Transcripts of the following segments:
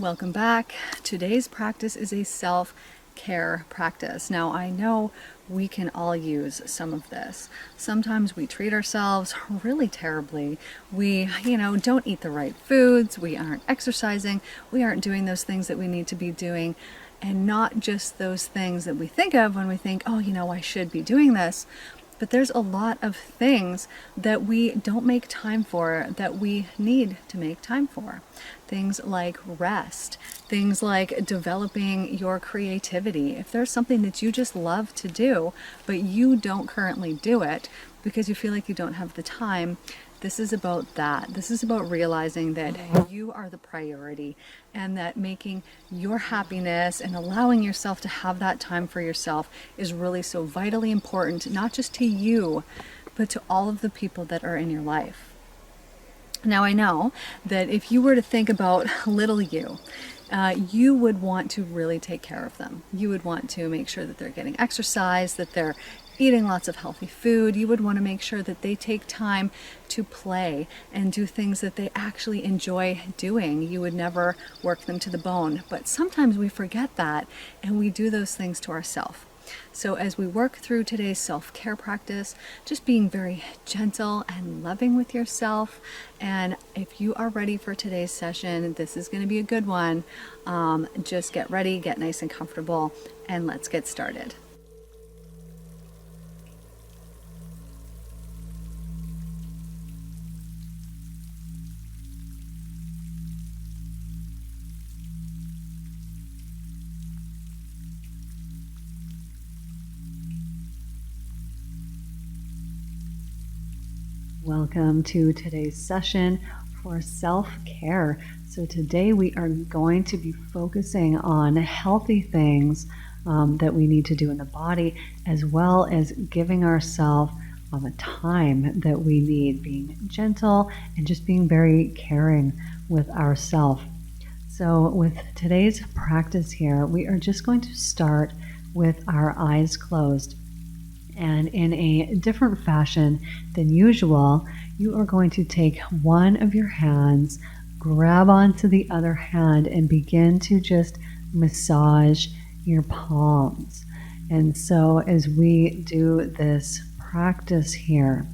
Welcome back. Today's practice is a self-care practice. Now, I know we can all use some of this. Sometimes we treat ourselves really terribly. We, don't eat the right foods. We aren't exercising. We aren't doing those things that we need to be doing. And not just those things that we think of when we think, oh, I should be doing this. But there's a lot of things that we don't make time for that we need to make time for. Things like rest, things like developing your creativity. If there's something that you just love to do, but you don't currently do it because you feel like you don't have the time, this is about that. This is about realizing that you are the priority and that making your happiness and allowing yourself to have that time for yourself is really so vitally important, not just to you, but to all of the people that are in your life. Now, I know that if you were to think about little you, you would want to really take care of them. You would want to make sure that they're getting exercise, that they're eating lots of healthy food. You would want to make sure that they take time to play and do things that they actually enjoy doing. You would never work them to the bone. But sometimes we forget that and we do those things to ourselves. So as we work through today's self-care practice, just being very gentle and loving with yourself. And if you are ready for today's session, this is going to be a good one. Just get ready, get nice and comfortable, and let's get started. Welcome to today's session for self-care. So today we are going to be focusing on healthy things that we need to do in the body, as well as giving ourselves a time that we need, being gentle and just being very caring with ourselves. So with today's practice here, we are just going to start with our eyes closed. And in a different fashion than usual, you are going to take one of your hands, grab onto the other hand, and begin to just massage your palms. And so as we do this practice here,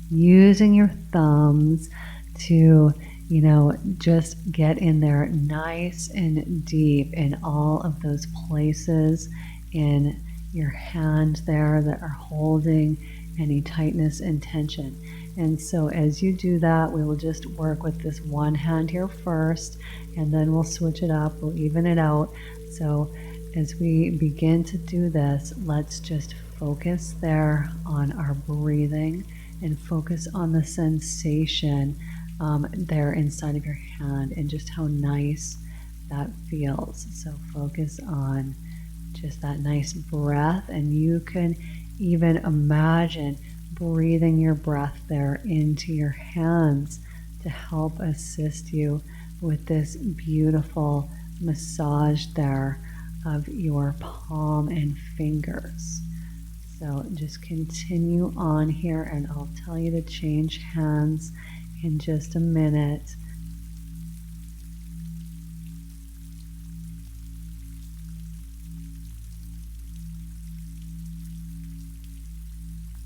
using your thumbs to, just get in there nice and deep in all of those places in your hand there that are holding any tightness and tension. And so as you do that, we will just work with this one hand here first, and then we'll switch it up, we'll even it out. So as we begin to do this, let's just focus there on our breathing and focus on the sensation there inside of your hand and just how nice that feels. So focus on just that nice breath, and you can even imagine breathing your breath there into your hands to help assist you with this beautiful massage there of your palm and fingers. So just continue on here, and I'll tell you to change hands in just a minute.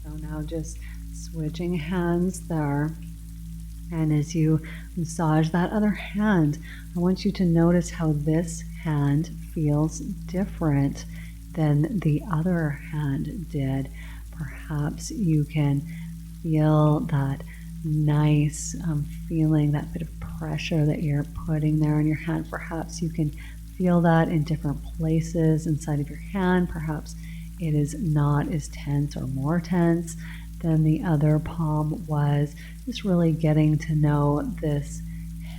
So now just switching hands there. And as you massage that other hand, I want you to notice how this hand feels different than the other hand did. Perhaps you can feel that nice feeling, that bit of pressure that you're putting there on your hand. Perhaps you can feel that in different places inside of your hand. Perhaps it is not as tense or more tense than the other palm was. Just really getting to know this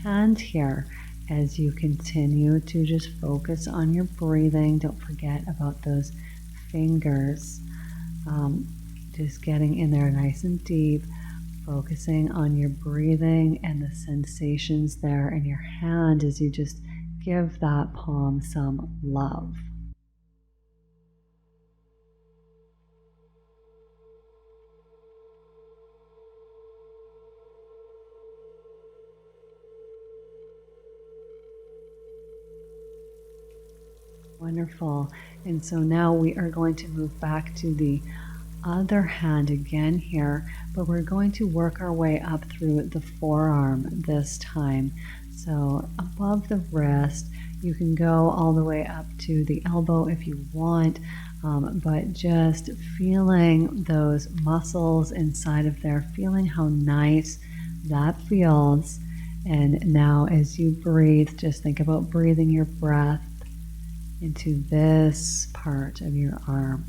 hand here as you continue to just focus on your breathing. Don't forget about those fingers. Just getting in there nice and deep, focusing on your breathing and the sensations there in your hand as you just give that palm some love. Wonderful. And so now we are going to move back to the other hand again here, but we're going to work our way up through the forearm this time. So above the wrist, you can go all the way up to the elbow if you want, but just feeling those muscles inside of there, feeling how nice that feels. And now as you breathe, just think about breathing your breath into this part of your arm.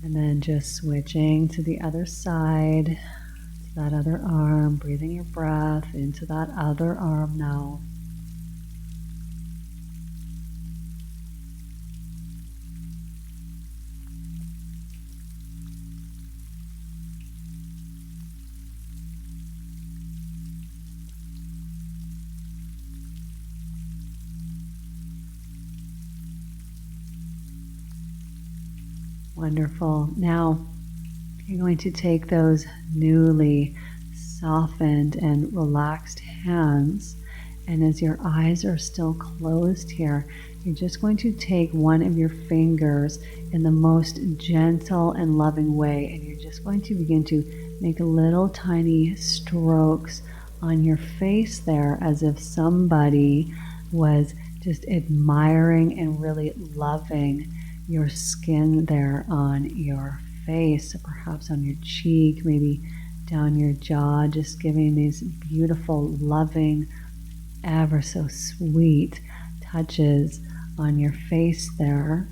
And then just switching to the other side, to that other arm, breathing your breath into that other arm now. Wonderful. Now you're going to take those newly softened and relaxed hands, and as your eyes are still closed here, you're just going to take one of your fingers in the most gentle and loving way, and you're just going to begin to make little tiny strokes on your face there, as if somebody was just admiring and really loving your skin there on your face, perhaps on your cheek, maybe down your jaw, just giving these beautiful, loving, ever so sweet touches on your face there.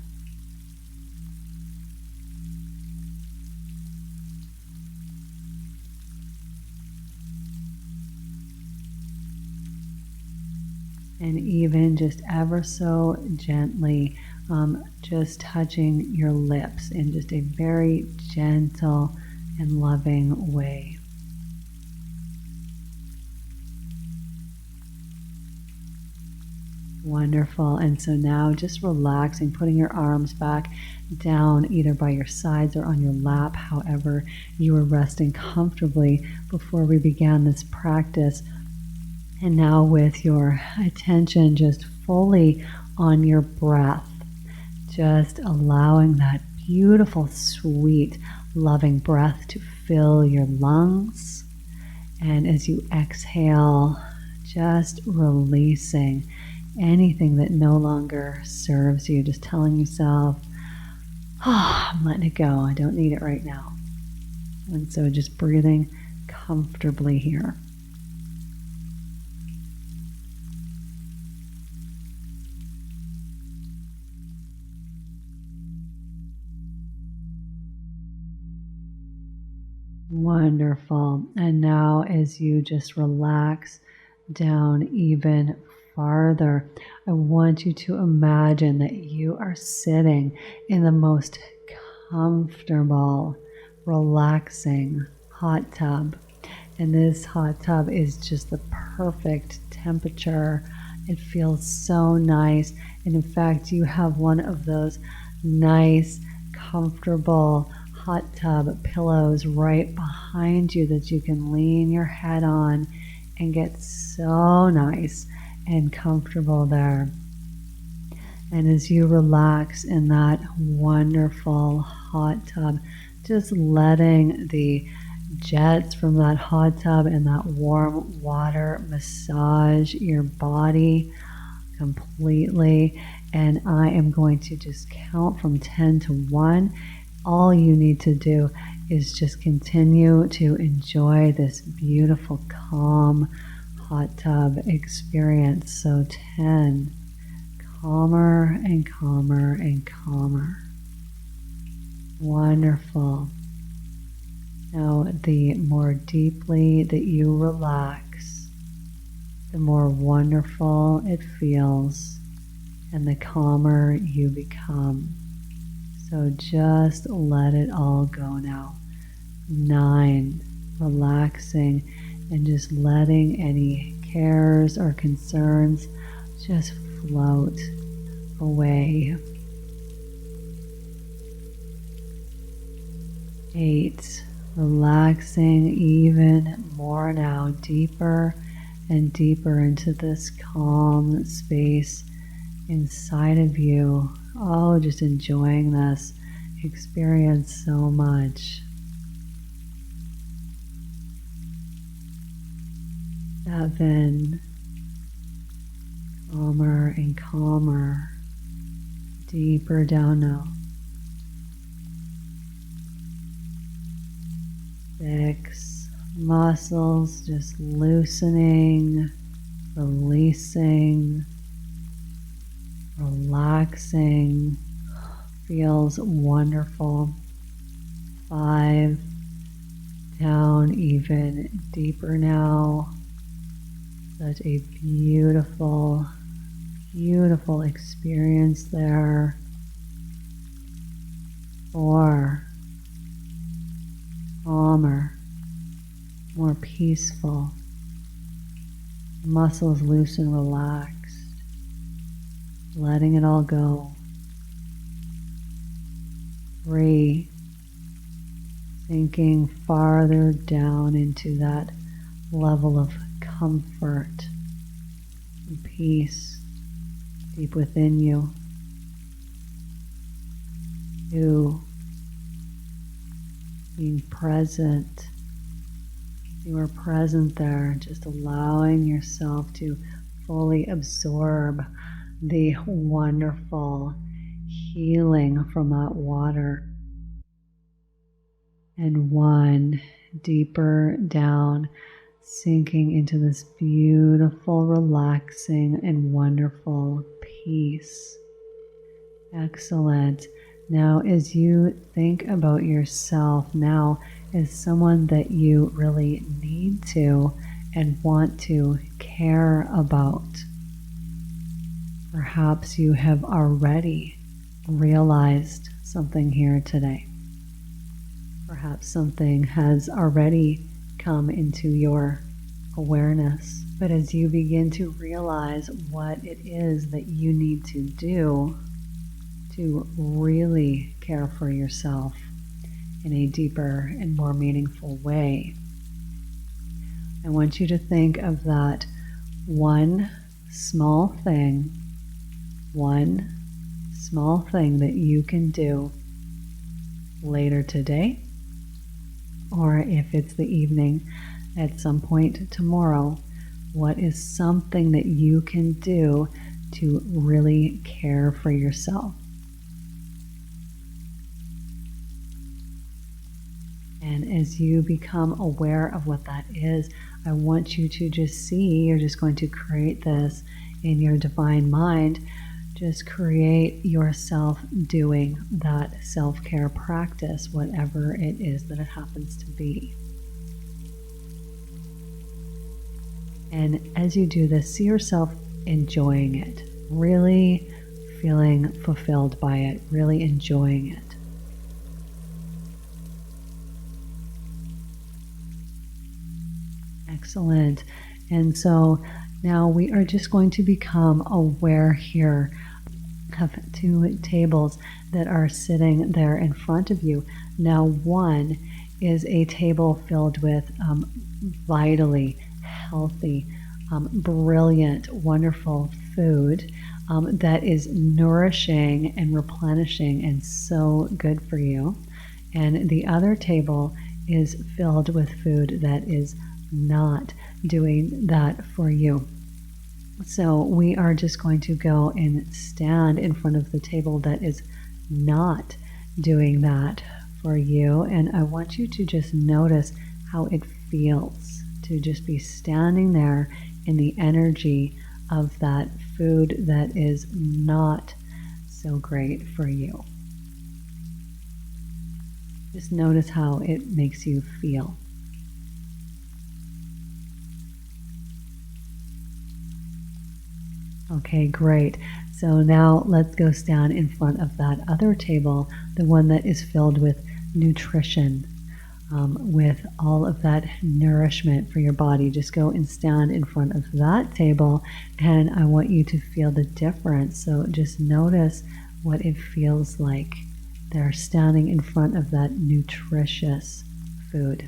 And even just ever so gently, just touching your lips in just a very gentle and loving way. Wonderful. And so now just relaxing, putting your arms back down either by your sides or on your lap, however you are resting comfortably before we began this practice. And now with your attention just fully on your breath, just allowing that beautiful, sweet, loving breath to fill your lungs. And as you exhale, just releasing anything that no longer serves you, just telling yourself, I'm letting it go. I don't need it right now. And so just breathing comfortably here. Wonderful. And now as you just relax down even farther, I want you to imagine that you are sitting in the most comfortable, relaxing hot tub. And this hot tub is just the perfect temperature. It feels so nice. And in fact, you have one of those nice, comfortable hot tub pillows right behind you that you can lean your head on and get so nice and comfortable there. And as you relax in that wonderful hot tub, just letting the jets from that hot tub and that warm water massage your body completely. And I am going to just count from 10 to 1. All you need to do is just continue to enjoy this beautiful, calm hot tub experience. So 10, calmer and calmer and calmer. Wonderful. Now, the more deeply that you relax, the more wonderful it feels and the calmer you become. So just let it all go now. 9, relaxing and just letting any cares or concerns just float away. 8, relaxing even more now, deeper and deeper into this calm space inside of you. Oh, just enjoying this experience so much. 7, calmer and calmer, deeper down now. 6, muscles just loosening, releasing, relaxing, feels wonderful. 5, down even deeper now. Such a beautiful, beautiful experience there. 4, calmer, more peaceful. Muscles loose and relaxed, letting it all go. 3, sinking farther down into that level of comfort and peace deep within you. 2, being present. You are present there, just allowing yourself to fully absorb the wonderful healing from that water. And 1, deeper down, sinking into this beautiful, relaxing, and wonderful peace. Excellent. Now, as you think about yourself now as someone that you really need to and want to care about, perhaps you have already realized something here today. Perhaps something has already come into your awareness. But as you begin to realize what it is that you need to do to really care for yourself in a deeper and more meaningful way, I want you to think of that one small thing that you can do later today, or if it's the evening, at some point tomorrow. What is something that you can do to really care for yourself? And as you become aware of what that is, I want you to just see, you're just going to create this in your divine mind. Just create yourself doing that self-care practice, whatever it is that it happens to be. And as you do this, see yourself enjoying it, really feeling fulfilled by it, really enjoying it. Excellent. And so now we are just going to become aware here of 2 tables that are sitting there in front of you. Now, one is a table filled with vitally healthy, brilliant, wonderful food that is nourishing and replenishing and so good for you. And the other table is filled with food that is not doing that for you. So we are just going to go and stand in front of the table that is not doing that for you. And I want you to just notice how it feels to just be standing there in the energy of that food that is not so great for you. Just notice how it makes you feel. Okay, great. So now let's go stand in front of that other table, the one that is filled with nutrition, with all of that nourishment for your body. Just go and stand in front of that table, and I want you to feel the difference. So just notice what it feels like. They're standing in front of that nutritious food.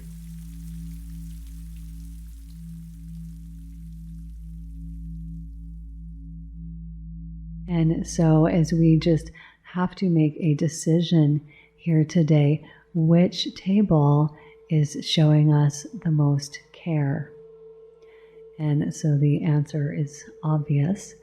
And so, as we just have to make a decision here today, which table is showing us the most care? And so the answer is obvious.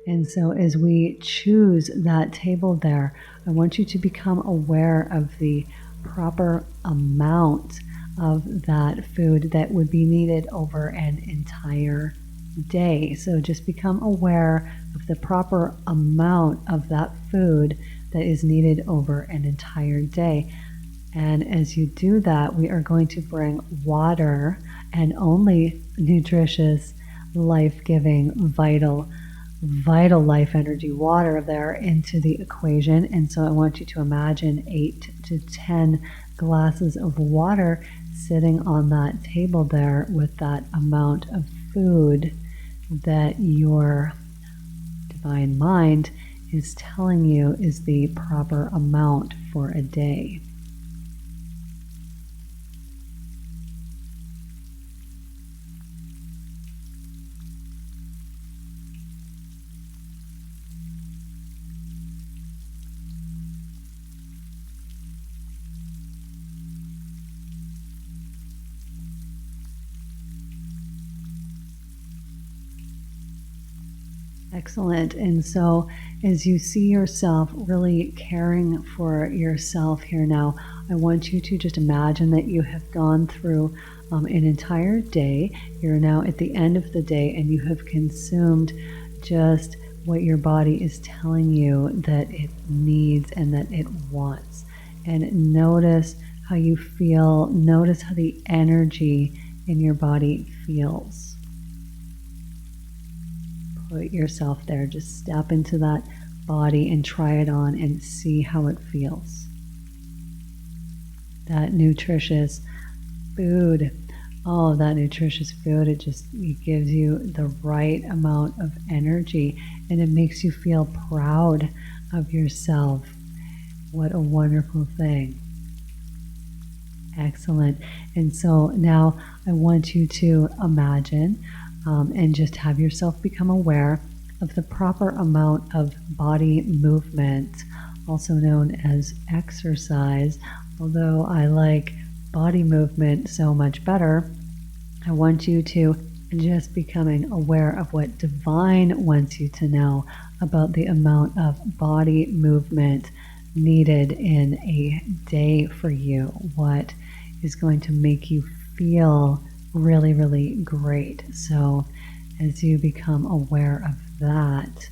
And so, as we choose that table there, I want you to become aware of the proper amount of that food that would be needed over an entire day. So just become aware of the proper amount of that food that is needed over an entire day. And as you do that, we are going to bring water and only nutritious, life-giving, vital life energy water there into the equation. And so I want you to imagine 8 to 10 glasses of water sitting on that table there with that amount of food that your divine mind is telling you is the proper amount for a day. Excellent. And so as you see yourself really caring for yourself here now, I want you to just imagine that you have gone through an entire day. You're now at the end of the day and you have consumed just what your body is telling you that it needs and that it wants. And notice how you feel. Notice how the energy in your body feels. Put yourself there. Just step into that body and try it on and see how it feels. That nutritious food. Oh, that nutritious food, it gives you the right amount of energy and it makes you feel proud of yourself. What a wonderful thing. Excellent. And so now I want you to imagine and just have yourself become aware of the proper amount of body movement, also known as exercise. Although I like body movement so much better, I want you to just becoming aware of what Divine wants you to know about the amount of body movement needed in a day for you. What is going to make you feel really, really great. So as you become aware of that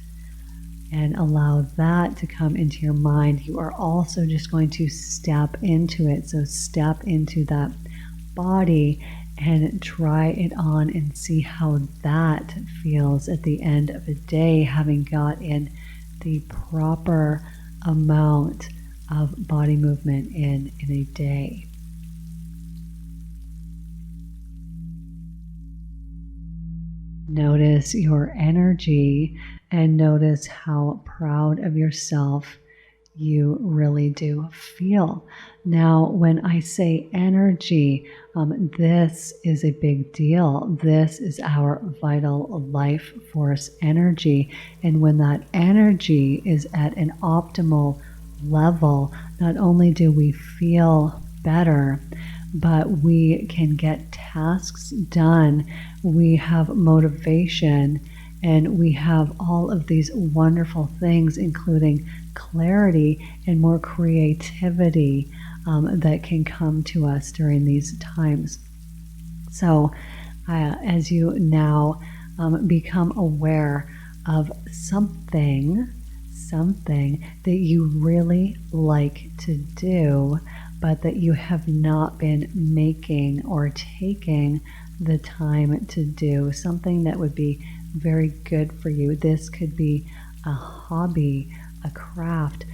and allow that to come into your mind, you are also just going to step into it. So step into that body and try it on and see how that feels at the end of a day, having got in the proper amount of body movement in a day. Notice your energy and notice how proud of yourself you really do feel. Now, when I say energy, this is a big deal. This is our vital life force energy. And when that energy is at an optimal level, not only do we feel better, but we can get tasks done. We have motivation and we have all of these wonderful things, including clarity and more creativity that can come to us during these times. So as you now become aware of something that you really like to do, but that you have not been making or taking the time to do, something that would be very good for you. This could be a hobby, a craft,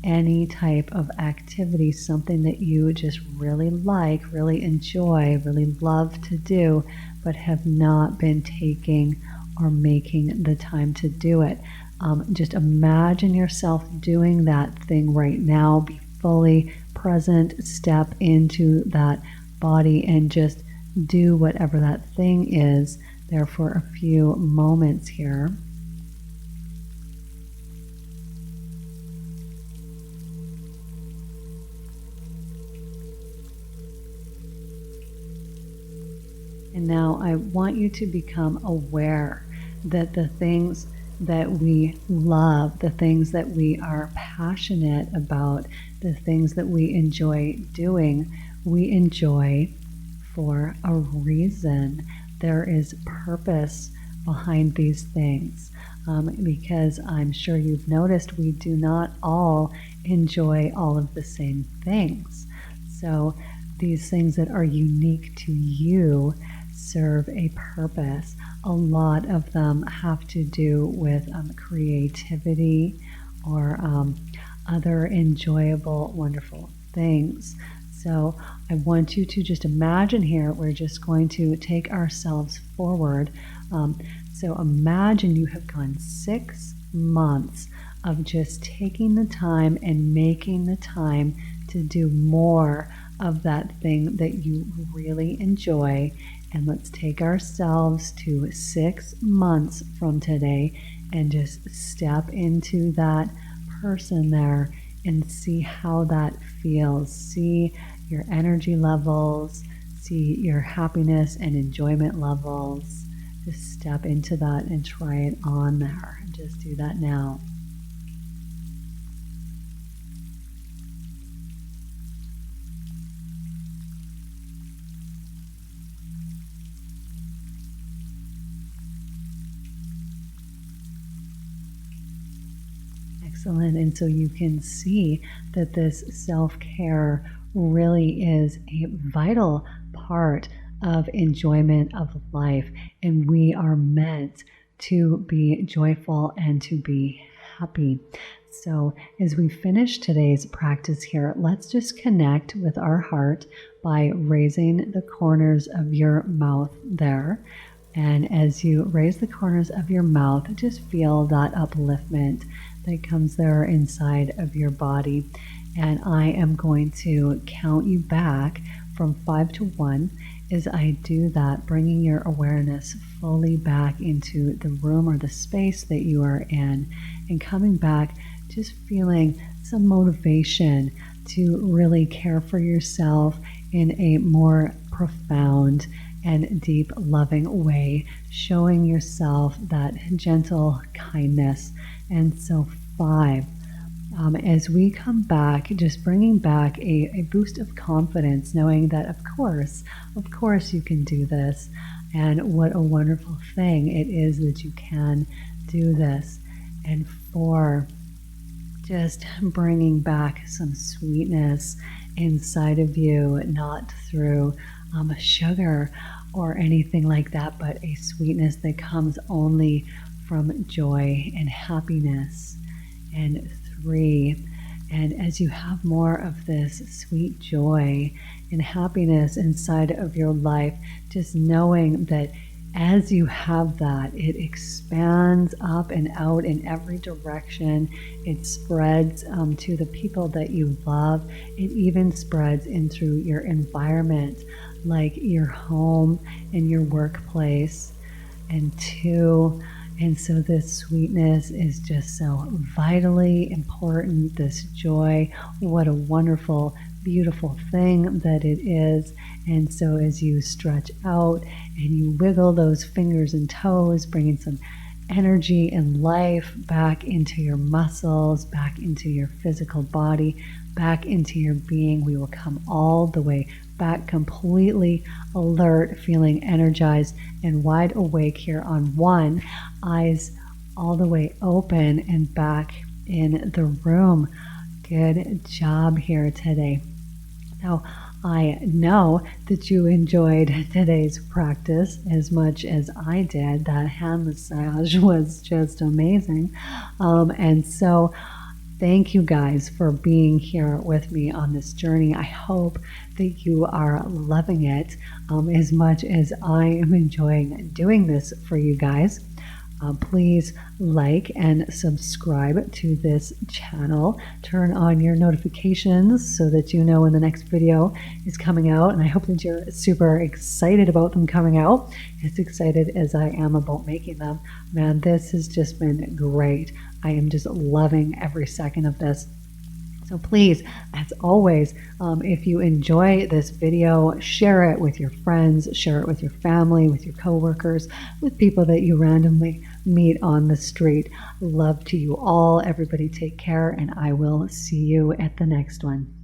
any type of activity, something that you just really like, really enjoy, really love to do, but have not been taking or making the time to do it. Just imagine yourself doing that thing right now. Be fully present. Step into that body and just do whatever that thing is there for a few moments here. And now I want you to become aware that the things that we love, the things that we are passionate about, the things that we enjoy doing, we enjoy for a reason. There is purpose behind these things, because I'm sure you've noticed we do not all enjoy all of the same things. So these things that are unique to you serve a purpose. A lot of them have to do with creativity or other enjoyable, wonderful things. So I want you to just imagine here, we're just going to take ourselves forward. So imagine you have gone 6 months of just taking the time and making the time to do more of that thing that you really enjoy. And let's take ourselves to 6 months from today and just step into that person there and see how that feels. See your energy levels, see your happiness and enjoyment levels. Just step into that and try it on there. Just do that now. Excellent. And so you can see that this self-care really is a vital part of enjoyment of life. And we are meant to be joyful and to be happy. So as we finish today's practice here, let's just connect with our heart by raising the corners of your mouth there. And as you raise the corners of your mouth, just feel that upliftment that comes there inside of your body. And I am going to count you back from 5 to 1. As I do that, bringing your awareness fully back into the room or the space that you are in, and coming back just feeling some motivation to really care for yourself in a more profound and deep loving way, showing yourself that gentle kindness. And so 5, as we come back, just bringing back a boost of confidence, knowing that of course you can do this, and what a wonderful thing it is that you can do this. And 4, just bringing back some sweetness inside of you, not through sugar or anything like that, but a sweetness that comes only from joy and happiness. And 3, and as you have more of this sweet joy and happiness inside of your life, just knowing that as you have that, it expands up and out in every direction. It spreads to the people that you love. It even spreads into your environment, like your home and your workplace. And 2, and so this sweetness is just so vitally important, this joy. What a wonderful, beautiful thing that it is. And so as you stretch out and you wiggle those fingers and toes, bringing some energy and life back into your muscles, back into your physical body, back into your being, we will come all the way back completely alert, feeling energized and wide awake here on 1, eyes all the way open and back in the room. Good job here today. Now, I know that you enjoyed today's practice as much as I did. That hand massage was just amazing. And so thank you guys for being here with me on this journey. I hope that you are loving it as much as I am enjoying doing this for you guys. Please like and subscribe to this channel. Turn on your notifications so that you know when the next video is coming out. And I hope that you're super excited about them coming out, as excited as I am about making them. Man, this has just been great. I am just loving every second of this. So please, as always, if you enjoy this video, share it with your friends, share it with your family, with your coworkers, with people that you randomly meet on the street. Love to you all. Everybody take care, and I will see you at the next one.